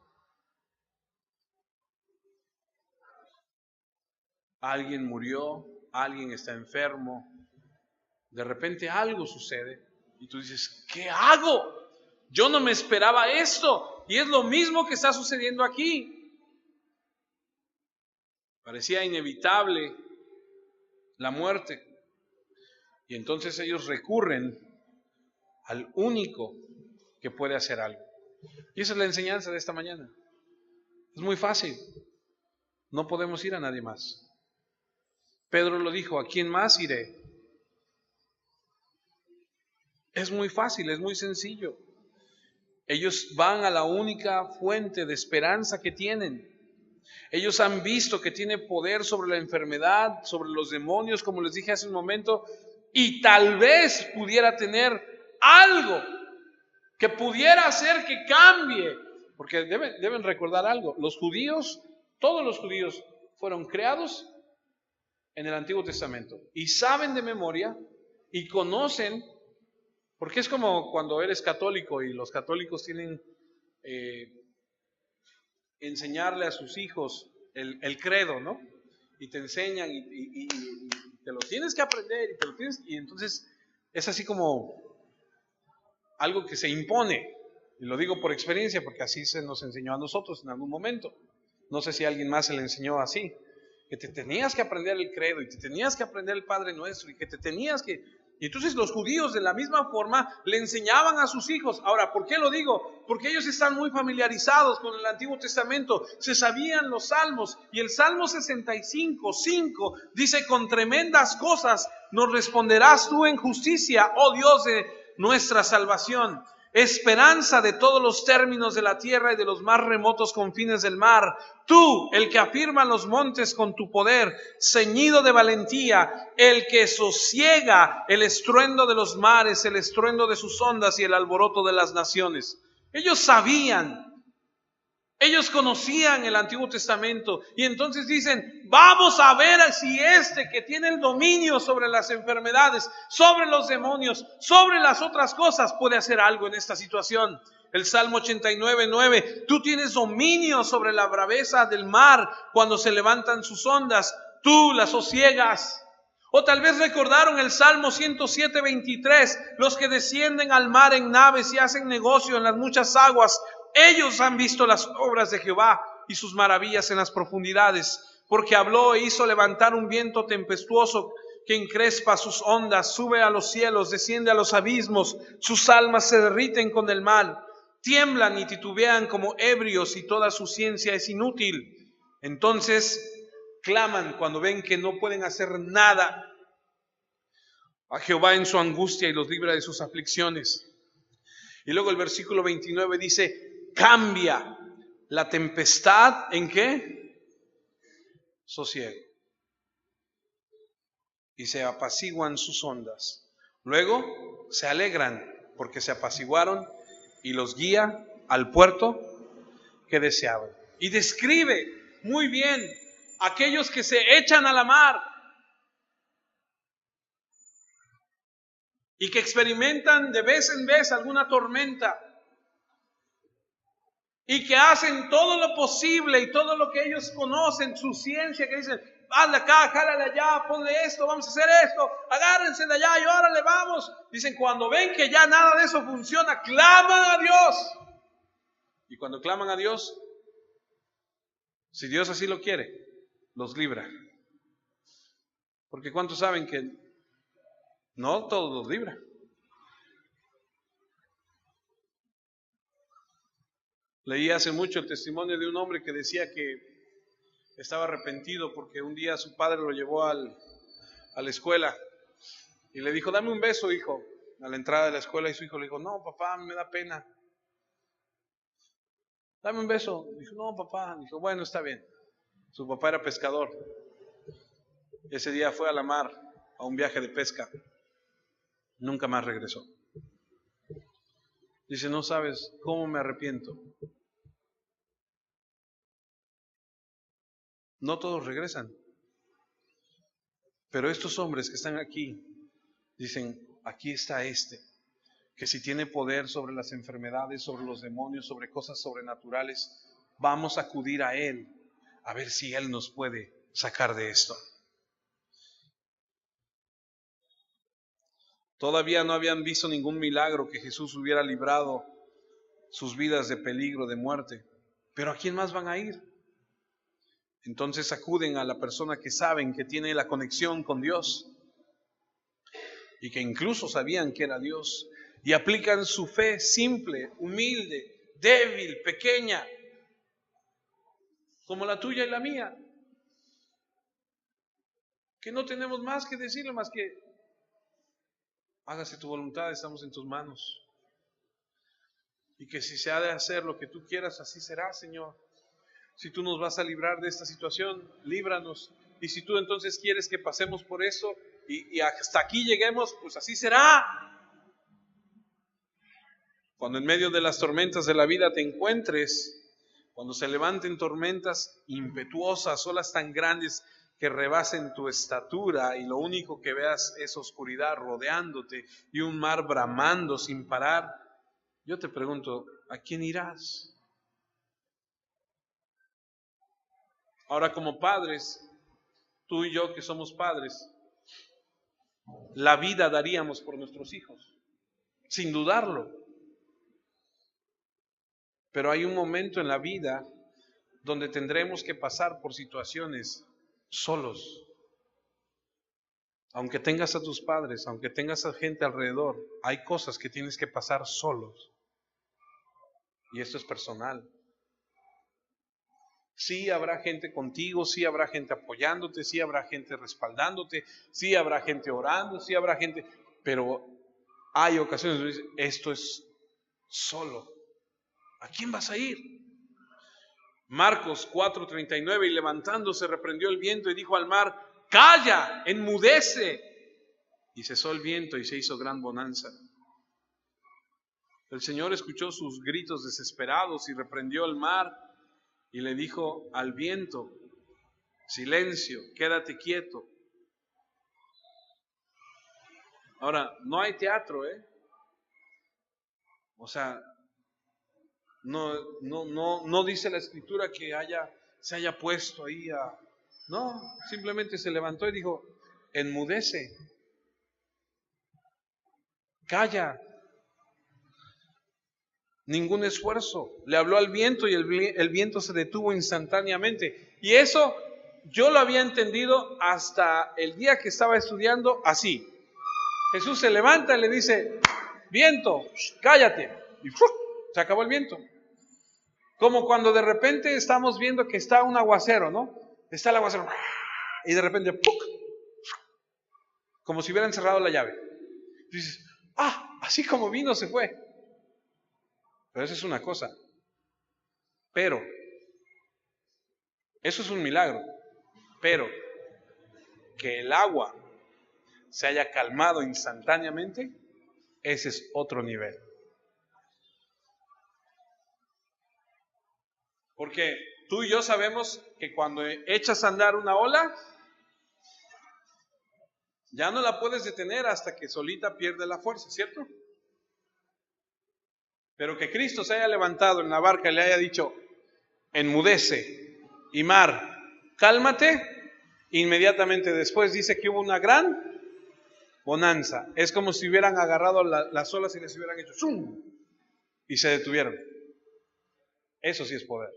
Alguien murió, alguien está enfermo, de repente algo sucede y tú dices, ¿qué hago? Yo no me esperaba esto. Y es lo mismo que está sucediendo aquí. Parecía inevitable la muerte. Y entonces ellos recurren al único que puede hacer algo. Y esa es la enseñanza de esta mañana. Es muy fácil. No podemos ir a nadie más. Pedro lo dijo, ¿a quién más iré? Es muy fácil, es muy sencillo. Ellos van a la única fuente de esperanza que tienen. Ellos han visto que tiene poder sobre la enfermedad, sobre los demonios, como les dije hace un momento, y tal vez pudiera tener algo que pudiera hacer que cambie. Porque deben recordar algo, los judíos, todos los judíos fueron creados en el Antiguo Testamento y saben de memoria y conocen, porque es como cuando eres católico y los católicos tienen enseñarle a sus hijos el credo, ¿no? Y te enseñan y te lo tienes que aprender y entonces es así como algo que se impone. Y lo digo por experiencia porque así se nos enseñó a nosotros en algún momento. No sé si a alguien más se le enseñó así, que te tenías que aprender el credo y te tenías que aprender el Padre Nuestro y que te tenías que... Y entonces los judíos de la misma forma le enseñaban a sus hijos. Ahora, ¿por qué lo digo? Porque ellos están muy familiarizados con el Antiguo Testamento, se sabían los salmos y el Salmo 65:5 dice, con tremendas cosas nos responderás tú en justicia, oh Dios de nuestra salvación. Esperanza de todos los términos de la tierra y de los más remotos confines del mar. Tú, el que afirma los montes con tu poder, ceñido de valentía, el que sosiega el estruendo de los mares, el estruendo de sus ondas y el alboroto de las naciones. Ellos sabían, ellos conocían el Antiguo Testamento y entonces dicen, vamos a ver si este que tiene el dominio sobre las enfermedades, sobre los demonios, sobre las otras cosas, puede hacer algo en esta situación. El Salmo 89:9, tú tienes dominio sobre la braveza del mar cuando se levantan sus ondas, tú las sosiegas. O tal vez recordaron el Salmo 107:23, los que descienden al mar en naves y hacen negocio en las muchas aguas. Ellos han visto las obras de Jehová y sus maravillas en las profundidades, porque habló e hizo levantar un viento tempestuoso que encrespa sus ondas, sube a los cielos, desciende a los abismos, sus almas se derriten con el mal, tiemblan y titubean como ebrios y toda su ciencia es inútil. Entonces claman cuando ven que no pueden hacer nada a Jehová en su angustia y los libra de sus aflicciones. Y luego el versículo 29 dice, cambia la tempestad ¿en qué? Sosiego. Y se apaciguan sus ondas. Luego se alegran porque se apaciguaron y los guía al puerto que deseaban. Y describe muy bien aquellos que se echan a la mar y que experimentan de vez en vez alguna tormenta. Y que hacen todo lo posible y todo lo que ellos conocen, su ciencia, que dicen, hazle acá, jálale allá, ponle esto, vamos a hacer esto, agárrense de allá y órale, vamos. Dicen, cuando ven que ya nada de eso funciona, claman a Dios. Y cuando claman a Dios, si Dios así lo quiere, los libra. Porque ¿cuántos saben que no todos los libra? Leí hace mucho el testimonio de un hombre que decía que estaba arrepentido porque un día su padre lo llevó a la escuela y le dijo, dame un beso, hijo, a la entrada de la escuela, y su hijo le dijo, no, papá, me da pena. Dame un beso. Dijo, no, papá. Dijo, bueno, está bien. Su papá era pescador. Ese día fue a la mar, a un viaje de pesca. Nunca más regresó. Dice, no sabes cómo me arrepiento. No todos regresan. Pero estos hombres que están aquí, dicen, aquí está este, que si tiene poder sobre las enfermedades, sobre los demonios, sobre cosas sobrenaturales, vamos a acudir a Él, a ver si Él nos puede sacar de esto. Todavía no habían visto ningún milagro que Jesús hubiera librado sus vidas de peligro, de muerte. Pero ¿a quién más van a ir? Entonces acuden a la persona que saben que tiene la conexión con Dios y que incluso sabían que era Dios, y aplican su fe simple, humilde, débil, pequeña, como la tuya y la mía, que no tenemos más que decirle más que hágase tu voluntad, estamos en tus manos, y que si se ha de hacer lo que tú quieras, así será, Señor. Si tú nos vas a librar de esta situación, líbranos. Y si tú entonces quieres que pasemos por eso y hasta aquí lleguemos, pues así será. Cuando en medio de las tormentas de la vida te encuentres, cuando se levanten tormentas impetuosas, olas tan grandes que rebasen tu estatura y lo único que veas es oscuridad rodeándote y un mar bramando sin parar, yo te pregunto, ¿a quién irás? Ahora, como padres, tú y yo que somos padres, la vida daríamos por nuestros hijos, sin dudarlo. Pero hay un momento en la vida donde tendremos que pasar por situaciones solos. Aunque tengas a tus padres, aunque tengas a gente alrededor, hay cosas que tienes que pasar solos. Y esto es personal. Sí habrá gente contigo, sí habrá gente apoyándote, sí habrá gente respaldándote, sí habrá gente orando, sí habrá gente, pero hay ocasiones donde dices, esto es solo. ¿A quién vas a ir? Marcos 4:39, y levantándose reprendió el viento y dijo al mar, calla, enmudece. Y cesó el viento y se hizo gran bonanza. El Señor escuchó sus gritos desesperados y reprendió al mar y le dijo al viento, silencio, quédate quieto. Ahora, no hay teatro, O sea, no dice la Escritura que se haya puesto ahí a... No, simplemente se levantó y dijo, enmudece, calla, ningún esfuerzo. Le habló al viento y el viento se detuvo instantáneamente. Y eso yo lo había entendido hasta el día que estaba estudiando así. Jesús se levanta y le dice, viento, cállate. Y se acabó el viento. Como cuando de repente estamos viendo que está un aguacero, ¿no? Está el aguacero y de repente ¡puc! Como si hubieran cerrado la llave. Y dices, así como vino se fue. Pero eso es una cosa. Pero eso es un milagro. Pero que el agua se haya calmado instantáneamente, ese es otro nivel. Porque tú y yo sabemos que cuando echas a andar una ola, ya no la puedes detener hasta que solita pierde la fuerza, ¿cierto? Pero que Cristo se haya levantado en la barca y le haya dicho, enmudece, y mar, cálmate, inmediatamente después dice que hubo una gran bonanza. Es como si hubieran agarrado las olas y les hubieran hecho ¡zum! Y se detuvieron. Eso sí es poder.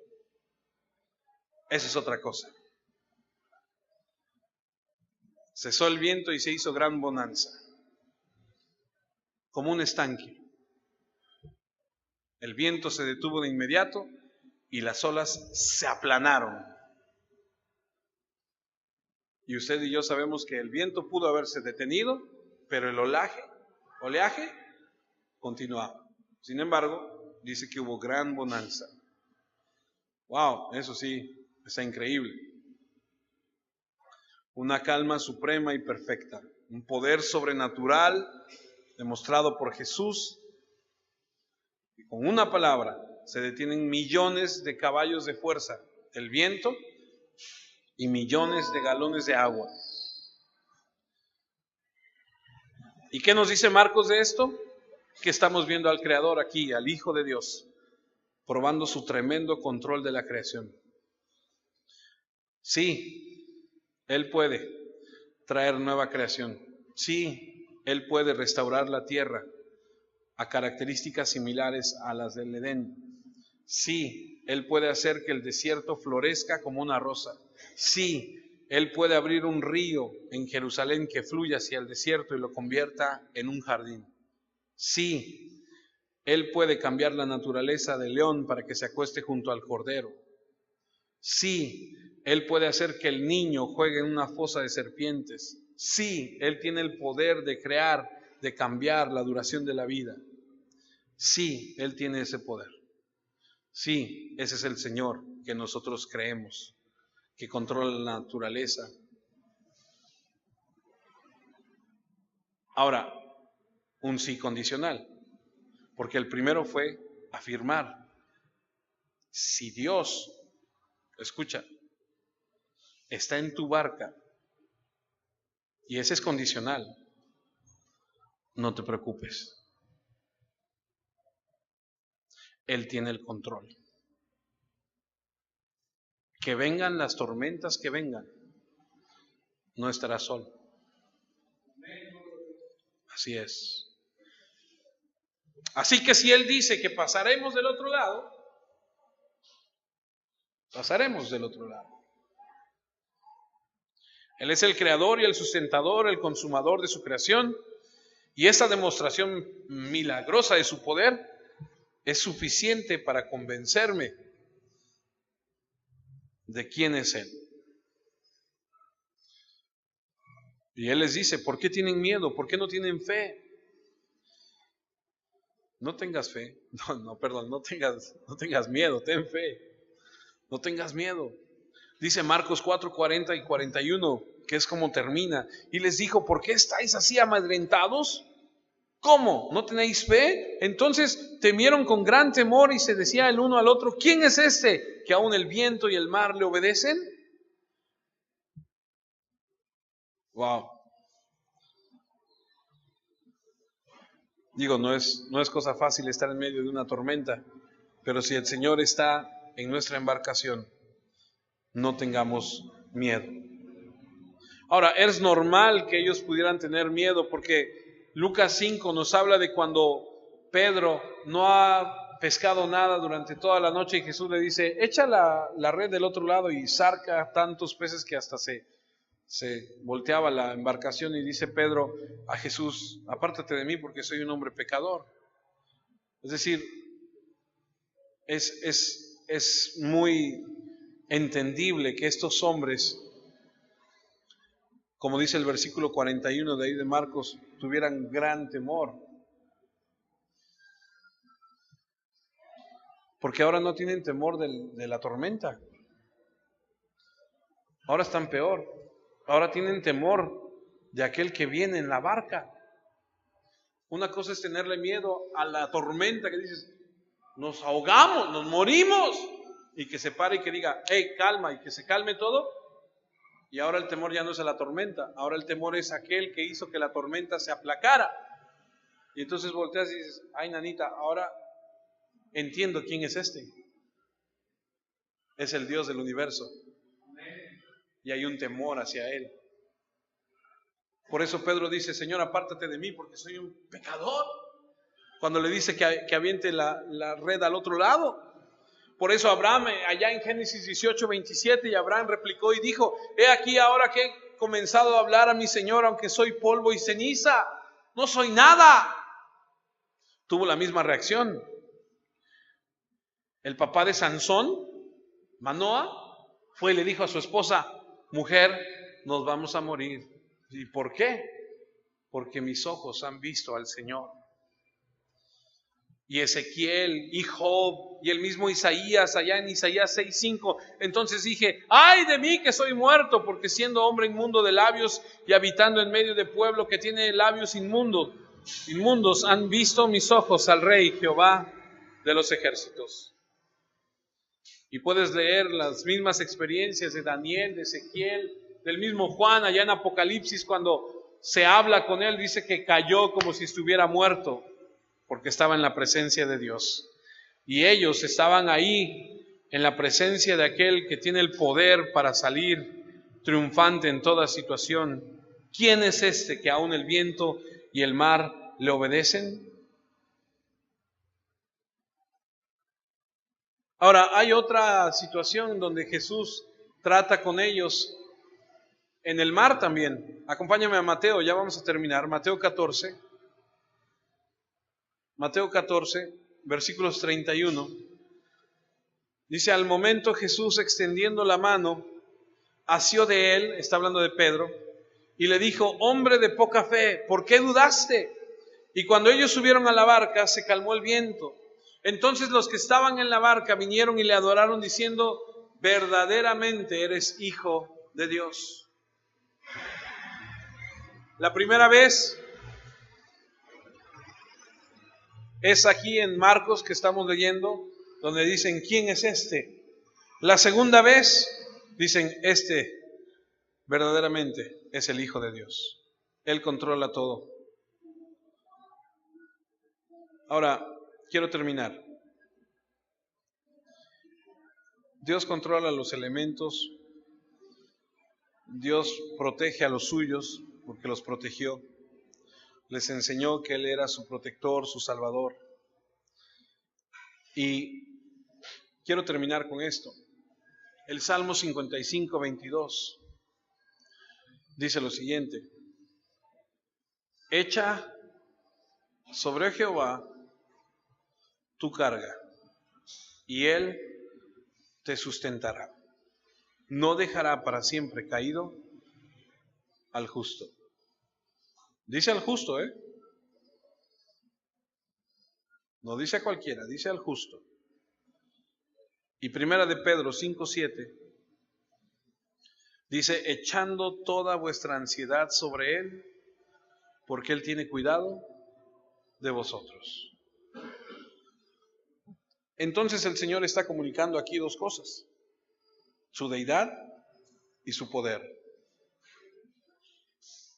Eso es otra cosa. Cesó el viento y se hizo gran bonanza. Como un estanque. El viento se detuvo de inmediato y las olas se aplanaron. Y usted y yo sabemos que el viento pudo haberse detenido, pero el oleaje continuaba. Sin embargo, dice que hubo gran bonanza. Wow, eso sí, está increíble. Una calma suprema y perfecta, un poder sobrenatural demostrado por Jesús. Y con una palabra se detienen millones de caballos de fuerza, el viento, y millones de galones de agua. ¿Y qué nos dice Marcos de esto? Que estamos viendo al Creador aquí, al Hijo de Dios, probando su tremendo control de la creación. Sí, Él puede traer nueva creación. Sí, Él puede restaurar la tierra a características similares a las del Edén. Sí, Él puede hacer que el desierto florezca como una rosa. Sí, Él puede abrir un río en Jerusalén que fluya hacia el desierto y lo convierta en un jardín. Sí, Él puede cambiar la naturaleza del león para que se acueste junto al cordero. Sí, Él puede hacer que el niño juegue en una fosa de serpientes. Sí, Él tiene el poder de crear, de cambiar la duración de la vida. Sí, Él tiene ese poder. Sí, ese es el Señor que nosotros creemos, que controla la naturaleza. Ahora, un sí condicional, porque el primero fue afirmar, si Dios, escucha, está en tu barca, y ese es condicional, no te preocupes. Él tiene el control. Que vengan las tormentas que vengan, no estarás solo. Así es. Así que si Él dice que pasaremos del otro lado, pasaremos del otro lado. Él es el creador y el sustentador, el consumador de su creación, y esta demostración milagrosa de su poder es suficiente para convencerme de quién es Él. Y Él les dice, ¿por qué tienen miedo? ¿Por qué no tienen fe? No tengas fe, no tengas miedo, ten fe, no tengas miedo. Dice Marcos 4, 40 y 41, que es como termina. Y les dijo, ¿por qué estáis así amedrentados? ¿Cómo? ¿No tenéis fe? Entonces temieron con gran temor y se decía el uno al otro, ¿quién es este que aún el viento y el mar le obedecen? Wow. Digo, no es cosa fácil estar en medio de una tormenta, pero si el Señor está en nuestra embarcación, no tengamos miedo. Ahora, es normal que ellos pudieran tener miedo porque Lucas 5 nos habla de cuando Pedro no ha pescado nada durante toda la noche y Jesús le dice, echa la red del otro lado y zarca tantos peces que hasta se volteaba la embarcación y dice Pedro a Jesús, apártate de mí porque soy un hombre pecador. Es decir, es muy entendible que estos hombres, como dice el versículo 41 de ahí de Marcos, tuvieran gran temor. Porque ahora no tienen temor de la tormenta. Ahora están peor. Ahora tienen temor de aquel que viene en la barca. Una cosa es tenerle miedo a la tormenta que dices, nos ahogamos, nos morimos. Y que se pare y que diga, hey, calma, y que se calme todo. Y ahora el temor ya no es a la tormenta, ahora el temor es aquel que hizo que la tormenta se aplacara. Y entonces volteas y dices, ay nanita, ahora entiendo quién es este. Es el Dios del universo. Y hay un temor hacia Él. Por eso Pedro dice, Señor, apártate de mí porque soy un pecador. Cuando le dice que aviente la red al otro lado. Por eso Abraham, allá en Génesis 18, 27, y Abraham replicó y dijo, he aquí ahora que he comenzado a hablar a mi Señor, aunque soy polvo y ceniza, no soy nada. Tuvo la misma reacción. El papá de Sansón, Manoa, fue y le dijo a su esposa: mujer, nos vamos a morir. ¿Y por qué? Porque mis ojos han visto al Señor. Y Ezequiel, y Job, y el mismo Isaías, allá en Isaías 6:5. Entonces dije: ay de mí que soy muerto, porque siendo hombre inmundo de labios y habitando en medio de pueblo que tiene labios inmundos, han visto mis ojos al Rey Jehová de los ejércitos. Y puedes leer las mismas experiencias de Daniel, de Ezequiel, del mismo Juan, allá en Apocalipsis, cuando se habla con él, dice que cayó como si estuviera muerto, porque estaba en la presencia de Dios. Y ellos estaban ahí en la presencia de aquel que tiene el poder para salir triunfante en toda situación. ¿Quién es este que aún el viento y el mar le obedecen? Ahora, hay otra situación donde Jesús trata con ellos en el mar también. Acompáñame a Mateo, ya vamos a terminar. Mateo 14, versículos 31. Dice: al momento Jesús, extendiendo la mano, asió de él, está hablando de Pedro, y le dijo: hombre de poca fe, ¿por qué dudaste? Y cuando ellos subieron a la barca, se calmó el viento. Entonces los que estaban en la barca vinieron y le adoraron diciendo: verdaderamente eres hijo de Dios. La primera vez es aquí en Marcos que estamos leyendo, donde dicen: ¿quién es este? La segunda vez dicen: este verdaderamente es el Hijo de Dios. Él controla todo. Ahora, quiero terminar. Dios controla los elementos. Dios protege a los suyos porque los protegió. Les enseñó que Él era su protector, su salvador. Y quiero terminar con esto. El Salmo 55, 22 dice lo siguiente: echa sobre Jehová tu carga, y Él te sustentará. No dejará para siempre caído al justo. Dice al justo, no dice a cualquiera, dice al justo. Y primera de Pedro 5:7 dice: echando toda vuestra ansiedad sobre Él, porque Él tiene cuidado de vosotros. Entonces el Señor está comunicando aquí dos cosas: su deidad y su poder.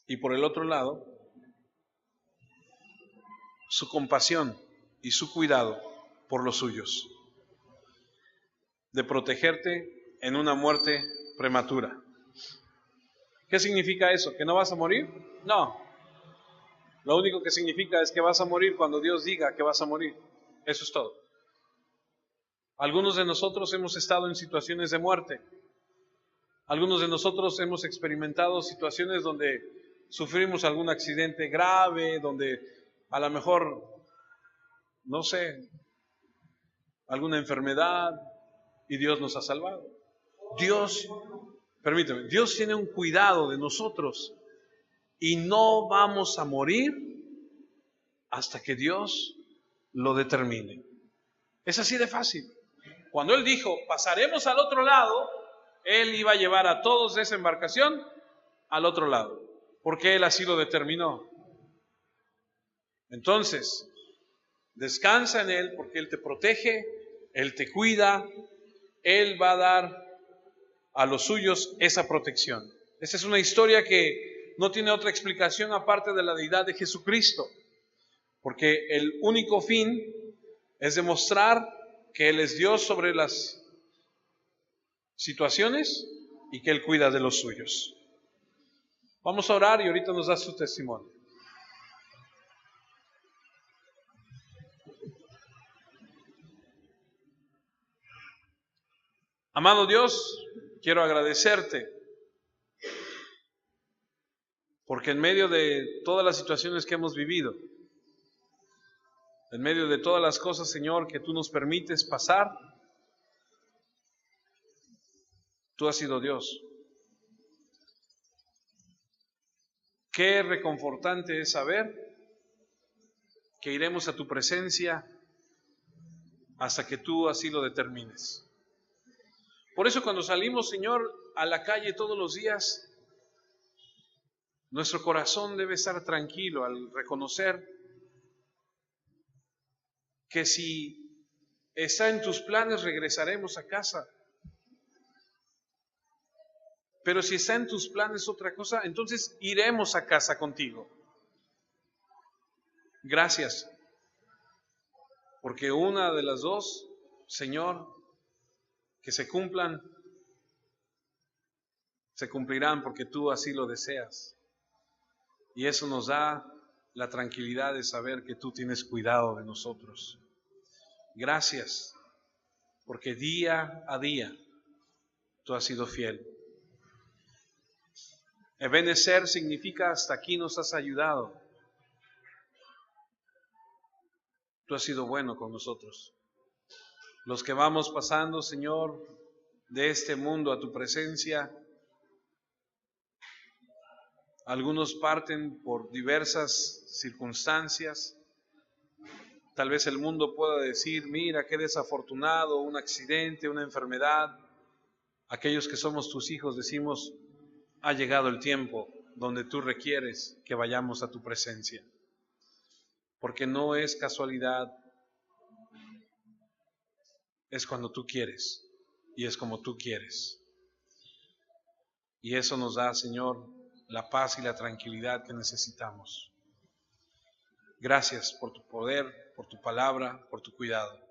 Y por el otro lado, su compasión y su cuidado por los suyos, de protegerte en una muerte prematura. ¿Qué significa eso? ¿Que no vas a morir? No. Lo único que significa es que vas a morir cuando Dios diga que vas a morir. Eso es todo. Algunos de nosotros hemos estado en situaciones de muerte. Algunos de nosotros hemos experimentado situaciones donde sufrimos algún accidente grave, donde a lo mejor, no sé, alguna enfermedad, y Dios nos ha salvado. Dios tiene un cuidado de nosotros y no vamos a morir hasta que Dios lo determine. Es así de fácil. Cuando Él dijo: pasaremos al otro lado, Él iba a llevar a todos de esa embarcación al otro lado, porque Él así lo determinó. Entonces, descansa en Él, porque Él te protege, Él te cuida, Él va a dar a los suyos esa protección. Esa es una historia que no tiene otra explicación aparte de la deidad de Jesucristo, porque el único fin es demostrar que Él es Dios sobre las situaciones y que Él cuida de los suyos. Vamos a orar y ahorita nos da su testimonio. Amado Dios, quiero agradecerte porque en medio de todas las situaciones que hemos vivido, en medio de todas las cosas, Señor, que tú nos permites pasar, Tú has sido Dios. Qué reconfortante es saber que iremos a tu presencia hasta que tú así lo determines. Por eso cuando salimos, Señor, a la calle todos los días, nuestro corazón debe estar tranquilo al reconocer que si está en tus planes regresaremos a casa. Pero si está en tus planes otra cosa, entonces iremos a casa contigo. Gracias, porque una de las dos, Señor, que se cumplan, se cumplirán porque tú así lo deseas. Y eso nos da la tranquilidad de saber que tú tienes cuidado de nosotros. Gracias, porque día a día tú has sido fiel. Ebenecer significa hasta aquí nos has ayudado. Tú has sido bueno con nosotros. Los que vamos pasando, Señor, de este mundo a tu presencia, algunos parten por diversas circunstancias. Tal vez el mundo pueda decir, mira, qué desafortunado, un accidente, una enfermedad. Aquellos que somos tus hijos decimos, ha llegado el tiempo donde tú requieres que vayamos a tu presencia. Porque no es casualidad, es cuando tú quieres y es como tú quieres. Y eso nos da, Señor, la paz y la tranquilidad que necesitamos. Gracias por tu poder, por tu palabra, por tu cuidado.